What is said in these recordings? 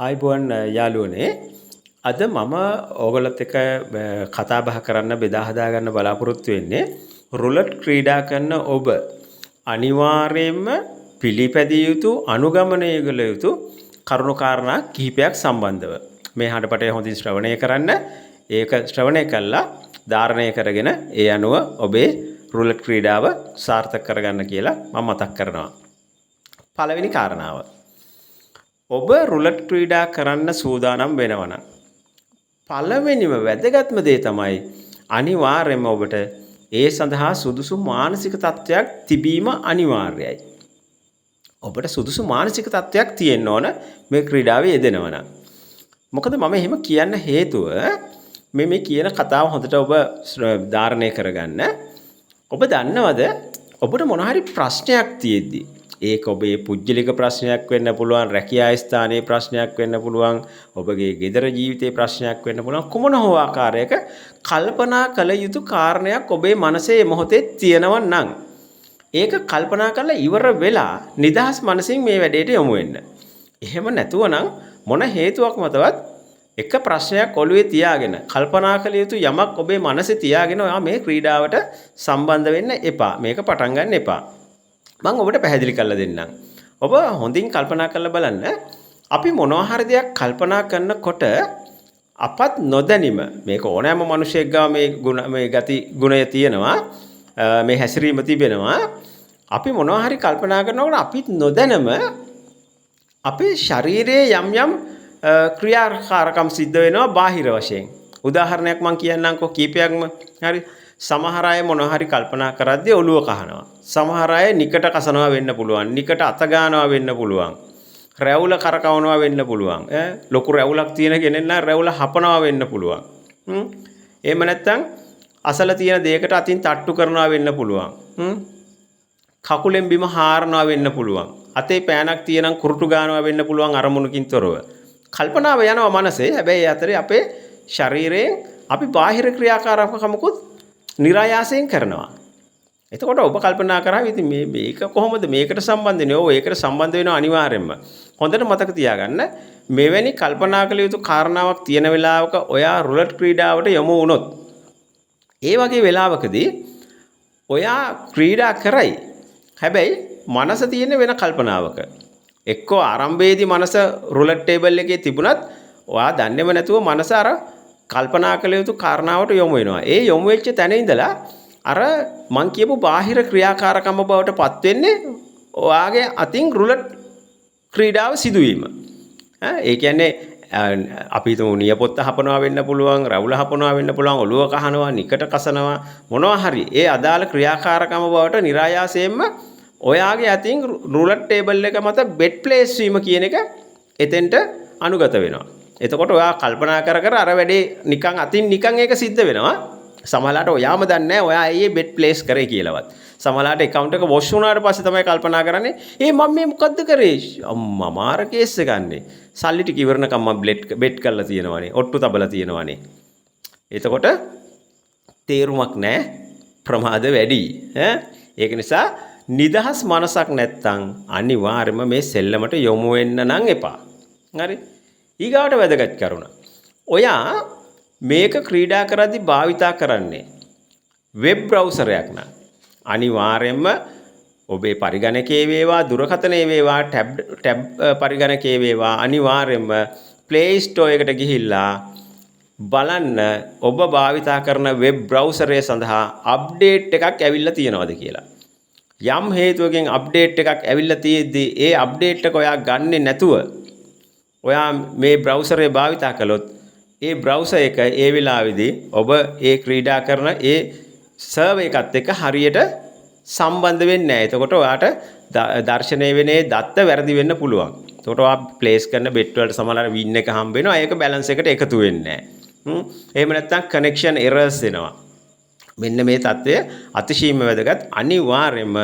ආයිබෝන් යාළුවනේ අද මම ඕගොල්ලොත් එක්ක කතා බහ කරන්න බෙදා හදා ගන්න බලාපොරොත්තු වෙන්නේ රුලට් ක්‍රීඩා කරන ඔබ අනිවාර්යයෙන්ම පිළිපැදිය යුතු අනුගමනය කළ යුතු කරුණු කාරණා කිහිපයක් සම්බන්ධව මේ හඬපටය හොඳින් ශ්‍රවණය කරන්න ඒක ශ්‍රවණය කළා ධාරණය කරගෙන ඒ අනුව ඔබේ රුලට් ක්‍රීඩාව සාර්ථක කරගන්න කියලා මම මතක් කරනවා. පළවෙනි කාරණාව ඔබ රුලට් ක්‍රීඩා කරන්න සූදානම් වෙනවනම් පළවෙනිම වැදගත්ම දේ තමයි අනිවාර්යයෙන්ම ඔබට ඒ සඳහා සුදුසු මානසික තත්ත්වයක් තිබීම අනිවාර්යයි. ඔබට සුදුසු මානසික තත්ත්වයක් තියෙන්න ඕන මේ ක්‍රීඩාවේ යෙදෙනවා නම්. මොකද මම එහෙම කියන්න හේතුව මේ කියන කතාව හොඳට ඔබ ධාරණය කරගන්න. ඔබ දන්නවද ඔබට මොන හරි ප්‍රශ්නයක් තියෙද්දි ඒක ඔබේ පුජ්‍යලික ප්‍රශ්නයක් වෙන්න පුළුවන්, රැකියා ස්ථානයේ ප්‍රශ්නයක් වෙන්න පුළුවන්, ඔබගේ ගෙදර ජීවිතයේ ප්‍රශ්නයක් වෙන්න පුළුවන්, කුමන හෝ ආකාරයක කල්පනා කළ යුතු කාරණයක් ඔබේ මනසේ මොහොතේ තියෙනවා නම් ඒක කල්පනා කරලා ඉවර වෙලා නිදහස් මනසින් මේ වැඩේට යොමු වෙන්න. එහෙම නැතුව නම් මොන හේතුවක් මතවත් එක ප්‍රශ්නයක් ඔළුවේ තියාගෙන කල්පනා කළ යුතු යමක් ඔබේ මනසේ තියාගෙන ඔයා මේ ක්‍රීඩාවට සම්බන්ධ වෙන්න එපා. මේක පටන් ගන්න එපා. මම ඔබට පැහැදිලි කරලා දෙන්නම්. ඔබ හොඳින් කල්පනා කරලා බලන්න. අපි මොනවා හරි දෙයක් කල්පනා කරනකොට අපත් නොදැනීම මේක ඕනෑම මිනිසෙක් ගාව මේ ගති ගුණය තියෙනවා. මේ හැසිරීම තිබෙනවා. අපි මොනවා හරි කල්පනා කරනකොට අපිත් නොදැනම අපේ ශරීරයේ යම් ක්‍රියාකාරකම් සිද්ධ වෙනවා බාහිර වශයෙන්. උදාහරණයක් මම කියන්නම්කෝ කීපයක්ම. හරි. සමහර අය මොනවා හරි කල්පනා කරද්දී ඔළුව කහනවා. සමහර අය නිකට කසනවා වෙන්න පුළුවන්. නිකට අත ගන්නවා වෙන්න පුළුවන්. රැවුල කරකවනවා වෙන්න පුළුවන්. ලොකු රැවුලක් තියෙන කෙනෙක් නම් රැවුල හපනවා වෙන්න පුළුවන්. එහෙම නැත්නම් අසල තියෙන දෙයකට අතින් තට්ටු කරනවා වෙන්න පුළුවන්. කකුලෙන් බිම හාරනවා වෙන්න පුළුවන්. අතේ පෑනක් තියෙනම් කුරුටු ගන්නවා වෙන්න පුළුවන් අරමුණකින් තොරව. කල්පනාව යනවා මනසේ. හැබැයි අතරේ අපේ ශරීරයෙන් අපි බාහිර ක්‍රියාකාරකමකුත් නිරායාසයෙන් කරනවා. එතකොට ඔබ කල්පනා කරා ඉතින් මේක කොහොමද මේකට සම්බන්ධ වෙන්නේ? ඔව් ඒකට සම්බන්ධ වෙනවා අනිවාර්යයෙන්ම. හොඳට මතක තියාගන්න මෙවැනි කල්පනා කළ යුතු කාරණාවක් තියෙන වෙලාවක ඔයා රුලට් ක්‍රීඩාවට යොමු වුණොත් ඒ වගේ වෙලාවකදී ඔයා ක්‍රීඩා කරයි. හැබැයි මනස තියෙන වෙන කල්පනාවක. එක්කෝ ආරම්භයේදී මනස රුලට් ටේබල් එකේ තිබුණත් ඔයා දන්නේම නැතුව මනස අර කල්පනා කළ යුතු කාරණාවට යොමු වෙනවා. ඒ යොමු වෙච්ච තැන ඉඳලා අර මං කියපු බාහිර ක්‍රියාකාරකම බවට පත් වෙන්නේ ඔයාගේ අතින් රුලට් ක්‍රීඩාව සිදුවීම. ඒ කියන්නේ අපි හිතමු නියපොත්ත හපනවා වෙන්න පුළුවන්, රැවුල හපනවා වෙන්න පුළුවන්, ඔළුව කහනවා, නිකට කසනවා මොනවා හරි. ඒ අදාළ ක්‍රියාකාරකම බවට નિરાයාසයෙන්ම ඔයාගේ අතින් රුලට් ටේබල් එක මත බෙට් ප්ලේස් වීම කියන එක එතෙන්ට අනුගත වෙනවා. එතකොට ඔයා කල්පනා කර අර වැඩේ නිකන් අතින් නිකන් ඒක සිද්ධ වෙනවා. සමහරලාට ඔයාම දන්නේ නැහැ ඔයා අයියේ බෙඩ් ප්ලේස් කරේ කියලාවත්. සමහරලාට account එක wash වුණාට පස්සේ තමයි කල්පනා කරන්නේ මම මේ මොකද්ද කරේ? අම්මා මාර කේස් එක ගන්නෙ. සල්ලි ටික ඉවරනකම් මම බෙඩ් කරලා තියෙනවානේ. ඔට්ටු තබලා තියෙනවානේ. එතකොට තේරුමක් නැහැ. ප්‍රමාද වැඩි. ඒක නිසා නිදහස් මනසක් නැත්තම් අනිවාර්යයෙන්ම මේ සෙල්ලමට යොමු වෙන්න නම් එපා. හරි? ඊගාවට වැදගත් කරුණ. ඔයා මේක ක්‍රීඩා කරද්දී භාවිතා කරන්නේ වෙබ් බ්‍රවුසරයක් නම් අනිවාර්යයෙන්ම ඔබේ පරිගණකයේ වේවා දුරකථනයේ වේවා ටැබ් පරිගණකයේ වේවා අනිවාර්යයෙන්ම Play Store එකට ගිහිල්ලා බලන්න ඔබ භාවිතා කරන වෙබ් බ්‍රවුසරය සඳහා අප්ඩේට් එකක් ඇවිල්ලා තියෙනවද කියලා. යම් හේතුවකින් අප්ඩේට් එකක් ඇවිල්ලා තියෙද්දි ඒ අප්ඩේට් එක ඔයා ගන්නෙ නැතුව ඔයා මේ බ්‍රවුසරය භාවිතා කළොත් ඒ බ්‍රවුසර් එක ඒ වෙලාවේදී ඔබ ඒ ක්‍රීඩා කරන ඒ සර්වර් එකත් එක්ක හරියට සම්බන්ධ වෙන්නේ නැහැ. එතකොට ඔයාට දර්ශනය වෙන්නේ දත්ත වැරදි වෙන්න පුළුවන්. එතකොට ඔයා ප්ලේස් කරන බෙට් වලට සමහරවල් වින් එක හම්බ වෙනවා. ඒක බැලන්ස් එකට එකතු වෙන්නේ නැහැ. එහෙම නැත්නම් කනෙක්ෂන් එරර්ස් එනවා. මෙන්න මේ தත්ත්වය අතිශයින්ම වැදගත්. අනිවාර්යයෙන්ම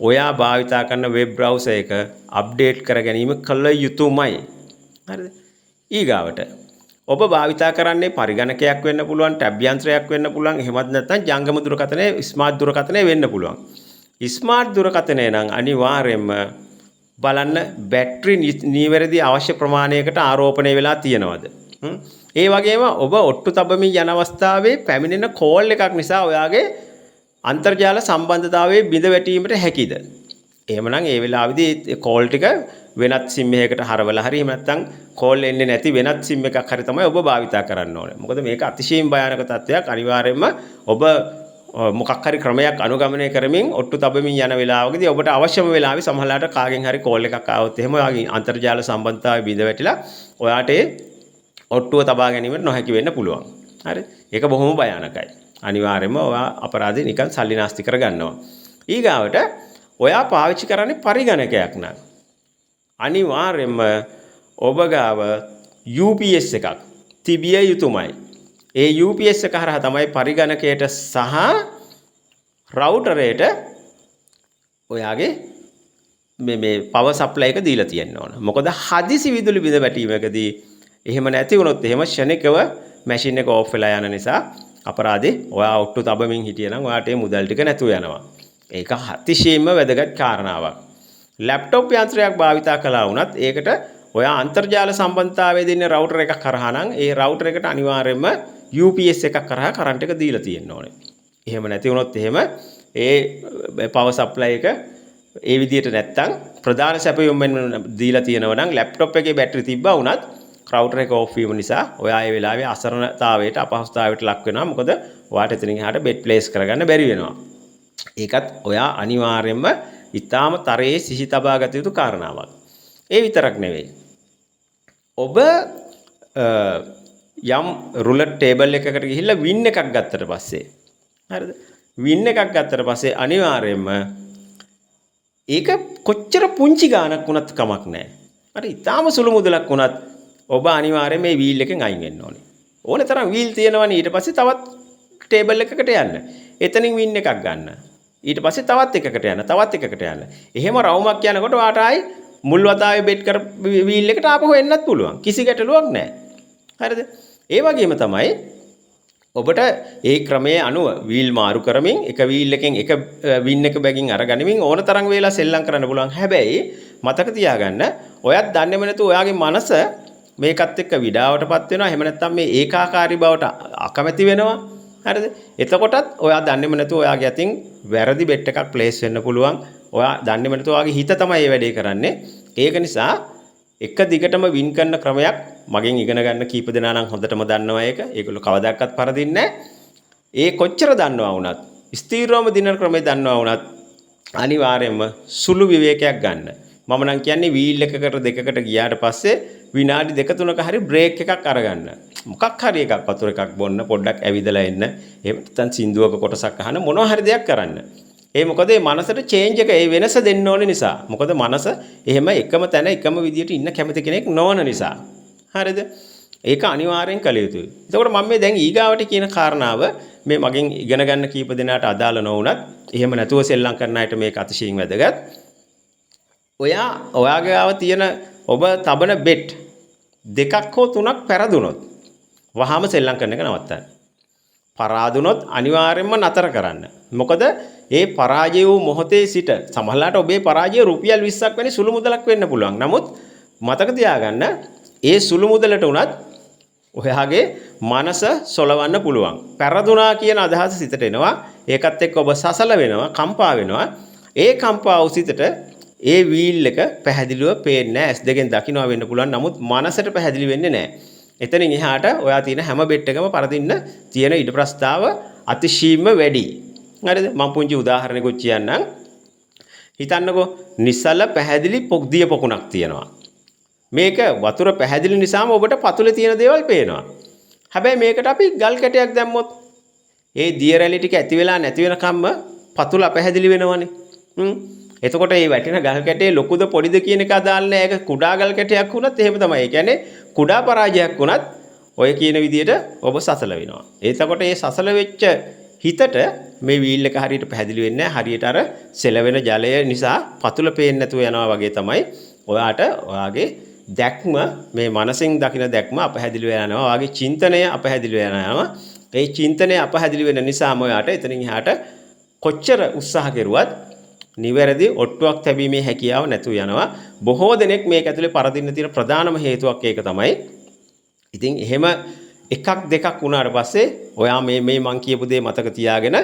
ඔයා භාවිතා කරන වෙබ් බ්‍රවුසර් එක අප්ඩේට් කර ගැනීම කළ යුතුමයි. හරිද? ඊගාවට ඔබ භාවිතා කරන්නේ පරිගණකයක් වෙන්න පුළුවන්, ටැබ් යන්ත්‍රයක් වෙන්න පුළුවන්, එහෙමත් නැත්නම් ජංගම දුරකථනයේ ස්මාර්ට් දුරකථනයේ වෙන්න පුළුවන්. ස්මාර්ට් දුරකථනය නම් අනිවාර්යයෙන්ම බලන්න බැටරි නිවැරදි අවශ්‍ය ප්‍රමාණයකට ආරෝපණය වෙලා තියෙනවද? ඒ වගේම ඔබ ඔට්ටු තබමින් යන අවස්ථාවේ පැමිණෙන කෝල් එකක් නිසා ඔයාගේ අන්තර්ජාල සම්බන්ධතාවයේ බිඳ වැටීමට හැකිද? එහෙමනම් ඒ වෙලාවේදී කෝල් ටික වෙනත් සිම් එකකට හරවලා හරි එහෙම නැත්නම් කෝල් එන්නේ නැති වෙනත් සිම් එකක් හරි තමයි ඔබ භාවිතා කරන්න ඕනේ. මොකද මේක අතිශයින් භයානක තත්ත්වයක්. අනිවාර්යයෙන්ම ඔබ මොකක් හරි ක්‍රමයක් අනුගමනය කරමින් ඔට්ටු තබමින් යන වෙලාවකදී ඔබට අවශ්‍යම වෙලාවේ සමහරලාට කාගෙන් හරි කෝල් එකක් ආවොත් එහෙම ඔයාගේ අන්තර්ජාල සම්බන්ධතාවය බිඳ වැටිලා ඔයාට ඒ ඔට්ටුව තබා ගැනීමට නොහැකි වෙන්න පුළුවන්. හරි. ඒක බොහොම භයානකයි. අනිවාර්යයෙන්ම ඔයා අපරාධේ නිකන් සල්ලි නාස්ති කරගන්නවා. ඊගාවට ඔයා පාවිච්චි කරන්නේ පරිගණකයක් නම් අනිවාර්යයෙන්ම ඔබ ගාව UPS එකක් තිබිය යුතුමයි. ඒ UPS එක හරහා තමයි පරිගණකයට සහ රවුටරයට ඔයාගේ මේ පවර් සප්ලයි එක දීලා තියෙන්න ඕන. මොකද හදිසි විදුලි බිඳ වැටීමකදී එහෙම නැති වුණොත් එහෙම ෂණිකව මැෂින් එක ඕෆ් වෙලා යන නිසා අපරාධේ ඔයා ඔට්ටු තබමින් හිටියනම් ඔයාට ඒ මුදල් ටික නැතුව යනවා. ඒක අතිශයින්ම වැදගත් කාරණාවක්. ලැප්ටොප් යන්ත්‍රයක් භාවිතා කළා වුණත් ඒකට ඔයා අන්තර්ජාල සම්බන්ධතාවය දෙන්නේ රවුටර් එකක් කරහා නම් ඒ රවුටර් එකට අනිවාර්යයෙන්ම UPS එකක් කරහා කරන්ට් එක දීලා තියෙන්න ඕනේ. එහෙම නැති වුණොත් එහෙම ඒ පවර් සප්ලයි එක ඒ විදිහට නැත්තම් ප්‍රධාන සැපයුම්ෙන් දීලා තියෙනවා නම් ලැප්ටොප් එකේ බැටරි තිබ්බා වුණත් රවුටර් එක ඕෆ් වීම නිසා ඔයා ඒ වෙලාවේ අසරණතාවයට අපහසුතාවයට ලක් වෙනවා. මොකද ඔයාට එතනින් එහාට බෙඩ් ප්ලේස් කරගන්න බැරි වෙනවා. ඒකත් ඔයා අනිවාර්යයෙන්ම ඊටාම තරයේ සිහි තබා ගත යුතු කාරණාවක්. ඒ විතරක් නෙවෙයි. ඔබ යම් රුලට් ටේබල් එකකට ගිහිල්ලා වින් එකක් ගත්තට පස්සේ හරිද? වින් එකක් ගත්තට පස්සේ අනිවාර්යයෙන්ම ඒක කොච්චර පුංචි ගාණක් වුණත් කමක් නැහැ. හරි ඊටාම සුළු මුදලක් වුණත් ඔබ අනිවාර්යයෙන් මේ වීල් එකෙන් අයින් වෙන්න ඕනේ. ඕනේ තරම් වීල් තියෙනවනේ ඊට පස්සේ තවත් ටේබල් එකකට යන්න. එතනින් වින් එකක් ගන්න. ඊට පස්සේ තවත් එකකට යන්න. තවත් එකකට යන්න. එහෙම රවුමක් යනකොට ඔයාට ආයි මුල් වතාවේ බෙට් කර වීල් එකට ආපහු එන්නත් පුළුවන්. කිසි ගැටලුවක් නැහැ. හරිද? ඒ වගේම තමයි ඔබට ඒ ක්‍රමයේ අනුව වීල් මාරු කරමින් එක වීල් එකෙන් එක වින් එක බැගින් අරගනිමින් ඕන තරම් වේලා සෙල්ලම් කරන්න පුළුවන්. හැබැයි මතක තියාගන්න ඔයත් දන්නේම නැතුව ඔයාගේ මනස මේකත් එක්ක විඩාවටපත් වෙනවා. එහෙම නැත්නම් මේ ඒකාකාරී බවට අකමැති වෙනවා. හරිද? එතකොටත් ඔයා දන්නේම නැතුව ඔයාගේ අතින් වැරදි බෙට් එකක් ප්ලේස් වෙන්න පුළුවන්. ඔයා දන්නේම නැතුව ඔයාගේ හිත තමයි මේ වැඩේ කරන්නේ. ඒක නිසා එක දිගටම වින් කරන ක්‍රමයක් මගෙන් ඉගෙන ගන්න කීප දෙනා නම් හොඳටම දන්නවා ඒක. ඒගොල්ලෝ කවදාකවත් පරදින්නේ නැහැ. ඒ කොච්චර දන්නවා වුණත් ස්ථීරවම දිනන ක්‍රමය දන්නවා වුණත් අනිවාර්යයෙන්ම සුළු විවේකයක් ගන්න. මම නම් කියන්නේ වීල් එකකට දෙකකට ගියාට පස්සේ විනාඩි දෙක තුනක හරි බ්‍රේක් එකක් අරගන්න. මොකක් හරි එකක් වතුර එකක් බොන්න පොඩ්ඩක් ඇවිදලා එන්න. එහෙම නැත්නම් සින්දුවක කොටසක් අහන්න මොනවා හරි දෙයක් කරන්න. ඒ මොකද මේ මනසට චේන්ජ් එක ඒ වෙනස දෙන්න ඕනේ නිසා. මොකද මනස එහෙම එකම තැන එකම විදියට ඉන්න කැමති කෙනෙක් නොවන නිසා. හරිද? ඒක අනිවාර්යෙන් කළ යුතුයි. එතකොට මම මේ දැන් ඊගාවට කියන කාරණාව මේ මගෙන් ඉගෙන ගන්න කීප දෙනාට අදාළ නොවුනත් එහෙම නැතුව සෙල්ලම් කරන අයට මේක අතිශයින් වැදගත්. ඔයාගේ ආව තියෙන ඔබ තබන බෙට් දෙකක් හෝ තුනක් පෙරදුනොත් වහාම සෙල්ලම් කරන එක නවත්තන්න. පරාදුනොත් අනිවාර්යෙන්ම නතර කරන්න. මොකද ඒ පරාජය වූ මොහොතේ සිට සමහරලාට ඔබේ පරාජය රුපියල් 20ක් වැනි සුළු මුදලක් වෙන්න පුළුවන්. නමුත් මතක තියාගන්න ඒ සුළු මුදලට උනත් ඔයාගේ මනස සොලවන්න පුළුවන්. පෙරදුනා කියන අදහස සිතට එනවා. ඒකත් එක්ක ඔබ සසල වෙනවා, කම්පා වෙනවා. ඒ කම්පා වූ සිතට ඒ වීල් එක පැහැදිලිව පේන්නේ නැහැ. S දෙකෙන් දකින්න වෙන්න පුළුවන්. නමුත් මනසට පැහැදිලි වෙන්නේ නැහැ. එතනින් එහාට ඔයා තියෙන හැම බෙට් එකම පරදින්න තියෙන ඉඩ ප්‍රස්තාව අතිශයින්ම වැඩි. හරිද? මම පුංචි උදාහරණයකට කියන්නම්. හිතන්නකෝ නිසල පැහැදිලි දිය පොකුණක් තියෙනවා. මේක වතුර පැහැදිලි නිසාම ඔබට පතුලේ තියෙන දේවල් පේනවා. හැබැයි මේකට අපි ගල් කැටයක් දැම්මොත් ඒ දිය රැලි ටික ඇති වෙලා නැති වෙනකම්ම පතුල අපැහැදිලි වෙනවනේ. එතකොට මේ වැටෙන ගල් කැටේ ලොකුද පොඩිද කියන එක අදාළ නැහැ. ඒක කුඩා ගල් කැටයක් වුණත් එහෙම තමයි. ඒ කියන්නේ කුඩා පරාජයක් වුණත් ඔය කියන විදිහට ඔබ සසල වෙනවා. එතකොට මේ සසල වෙච්ච හිතට මේ වීල් එක හරියට පැහැදිලි වෙන්නේ නැහැ. හරියට අර සෙලවෙන ජලය නිසා පතුල පේන්නේ නැතුව යනවා වගේ තමයි ඔයාට ඔයාගේ දැක්ම මේ මනසෙන් දකින දැක්ම අපහැදිලි වෙනවා. ඔයාගේ චින්තනය අපහැදිලි වෙනවා. ඒ චින්තනය අපහැදිලි වෙන නිසාම ඔයාට එතනින් එහාට කොච්චර උත්සාහ කෙරුවත් නිවැරදි ඔට්ටුවක් තැබීමේ හැකියාව නැතුව යනවා. බොහෝ දෙනෙක් මේක ඇතුලේ පරදින්න තියෙන ප්‍රධානම හේතුවක් ඒක තමයි. ඉතින් එහෙම එකක් දෙකක් වුණාට පස්සේ ඔයා මේ මං කියපු දේ මතක තියාගෙන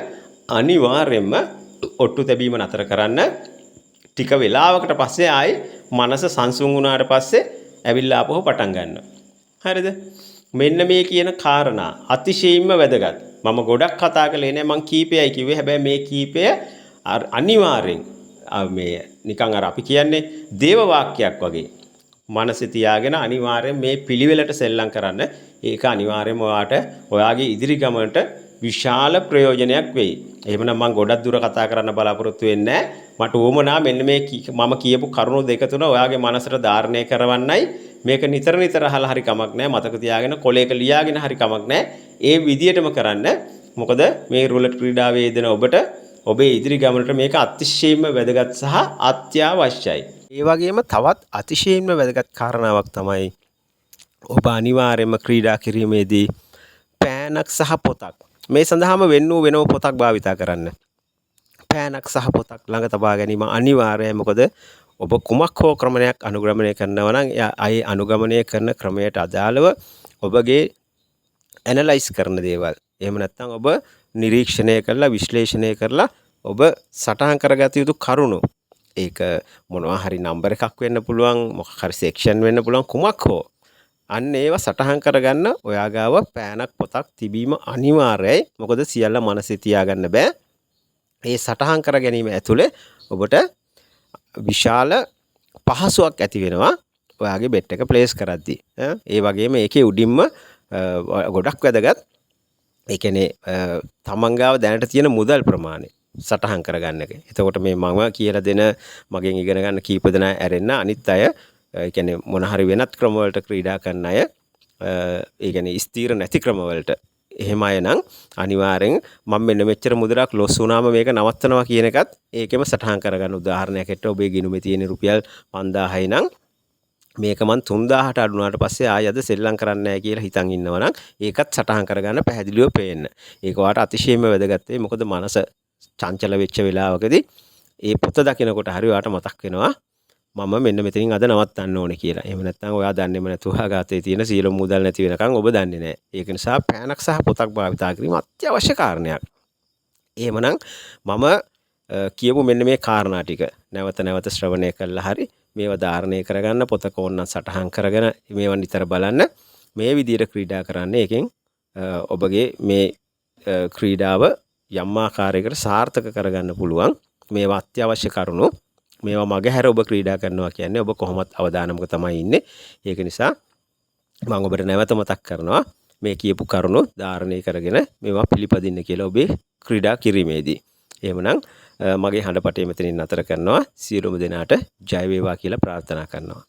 අනිවාර්යයෙන්ම ඔට්ටු තැබීම නතර කරන්න. ටික වෙලාවකට පස්සේ ආයි මනස සංසුන් වුණාට පස්සේ ඇවිල්ලා ආපහු පටන් ගන්නවා. හරිද? මෙන්න මේ කියන කාරණා අතිශයින්ම වැදගත්. මම ගොඩක් කතා කළේ නෑ මං කීපයයි කිව්වේ. හැබැයි මේ කීපය අනිවාර්යෙන් මේ නිකන් අර අපි කියන්නේ දේව වාක්‍යයක් වගේ. මනසේ තියාගෙන අනිවාර්යෙන් මේ පිළිවෙලට සෙල්ලම් කරන්න. ඒක අනිවාර්යෙන්ම ඔයාගේ ඉදිරි ගමනට විශාල ප්‍රයෝජනයක් වෙයි. එහෙමනම් මම ගොඩක් දුර කතා කරන්න බලාපොරොත්තු වෙන්නේ නැහැ. මට ඕමනා මෙන්න මේ මම කියපු කරුණු දෙක තුන ඔයාගේ මනසට ධාරණය කරවන්නයි. මේක නිතර නිතර අහලා හරි කමක් නැහැ. මතක තියාගෙන කොලයක ලියාගෙන හරි කමක් නැහැ. ඒ විදියටම කරන්න. මොකද මේ රුලට් ක්‍රීඩාවේ යෙදෙන ඔබට ඔබේ ඉදිරි ගමනට මේක අතිශයින්ම වැදගත් සහ අත්‍යවශ්‍යයි. ඒ වගේම තවත් අතිශයින්ම වැදගත් කාරණාවක් තමයි ඔබ අනිවාර්යයෙන්ම ක්‍රීඩා කිරීමේදී පෑනක් සහ පොතක් මේ සඳහාම වෙන පොතක් භාවිතා කරන්න. පෑනක් සහ පොතක් ළඟ තබා ගැනීම අනිවාර්යයි. මොකද ඔබ කුමක් හෝ ක්‍රමයක් අනුගමනය කරනවා නම් ඒ අනුගමනය කරන ක්‍රමයට අදාළව ඔබගේ ඇනලයිස් කරන දේවල්. එහෙම නැත්නම් ඔබ නිරීක්ෂණය කරලා විශ්ලේෂණය කරලා ඔබ සටහන් කරගත යුතු කරුණු. ඒක මොනවා හරි නම්බර් එකක් වෙන්න පුළුවන්, මොකක් හරි සෙක්ෂන් වෙන්න පුළුවන්, කුමක් හෝ. අන්න ඒවා සටහන් කරගන්න ඔයා ගාව පෑනක් පොතක් තිබීම අනිවාර්යයි. මොකද සියල්ල මනසේ තියාගන්න බෑ. ඒ සටහන් කර ගැනීම ඇතුලේ ඔබට විශාල පහසුවක් ඇති වෙනවා ඔයාගේ බෙට් එක ප්ලේස් කරද්දී. ඒ වගේම ඒකේ උඩින්ම ගොඩක් වැදගත්. ඒ කියන්නේ තමන් ගාව දැනට තියෙන මුදල් ප්‍රමාණය සටහන් කරගන්න එක. එතකොට මේ මම කියලා දෙන මගෙන් ඉගෙන ගන්න කීප දෙනා ඇරෙන්න අනිත් අය ඒ කියන්නේ මොන හරි වෙනත් ක්‍රම වලට ක්‍රීඩා කරන අය ඒ කියන්නේ ස්ථීර නැති ක්‍රම වලට එහෙම අය නම් අනිවාර්යෙන් මම මෙන්න මෙච්චර මුදලක් ලොස් වුණාම මේක නවත්තනවා කියන එකත් ඒකෙම සටහන් කරගන්න. උදාහරණයක් ඇට ඔබේ ගිණුමේ තියෙන රුපියල් 5000යි නම් මේක මන් 3000ට අඩු වුණාට පස්සේ ආයෙ අද සෙල්ලම් කරන්නේ නැහැ කියලා හිතන් ඉන්නවා නම් ඒකත් සටහන් කරගන්න පැහැදිලිව පේන්න. ඒක වාට අතිශයින්ම වැදගත් වෙයි. මොකද මනස චංචල වෙච්ච වෙලාවකදී ඒ පොත දකිනකොට හරි ඔයාට මතක් වෙනවා මම මෙන්න මෙතනින් අද නවත්තන්න ඕනේ කියලා. එහෙම නැත්නම් ඔයා දන්නේම නැතුව ගාතේ තියෙන සියලු මුදල් නැති වෙනකන් ඔබ දන්නේ නැහැ. ඒක නිසා පෑනක් සහ පොතක් භාවිතා කිරීම අත්‍යවශ්‍ය කාරණයක්. එහෙමනම් මම කියපු මෙන්න මේ කාරණා ටික නැවත නැවත ශ්‍රවණය කළා හරි මේවා ධාරණය කරගන්න පොතක ඕනනම් සටහන් කරගෙන මේවා නිතර බලන්න. මේ විදිහට ක්‍රීඩා කරන්න. ඒකෙන් ඔබගේ මේ ක්‍රීඩාව යම් ආකාරයකට සාර්ථක කරගන්න පුළුවන්. මේවා අත්‍යවශ්‍ය කරුණු. මේවා මගහැර ඔබ ක්‍රීඩා කරනවා කියන්නේ ඔබ කොහොමත් අවදානමක තමයි ඉන්නේ. ඒක නිසා මම ඔබට නැවත මතක් කරනවා මේ කියපු කරුණු ධාරණය කරගෙන මේවා පිළිපදින්න කියලා ඔබේ ක්‍රීඩා කිරීමේදී. එහෙමනම් මගේ හඬපටේ මෙතනින් නතර කරනවා. සියලුම දෙනාට ජය වේවා කියලා ප්‍රාර්ථනා කරනවා.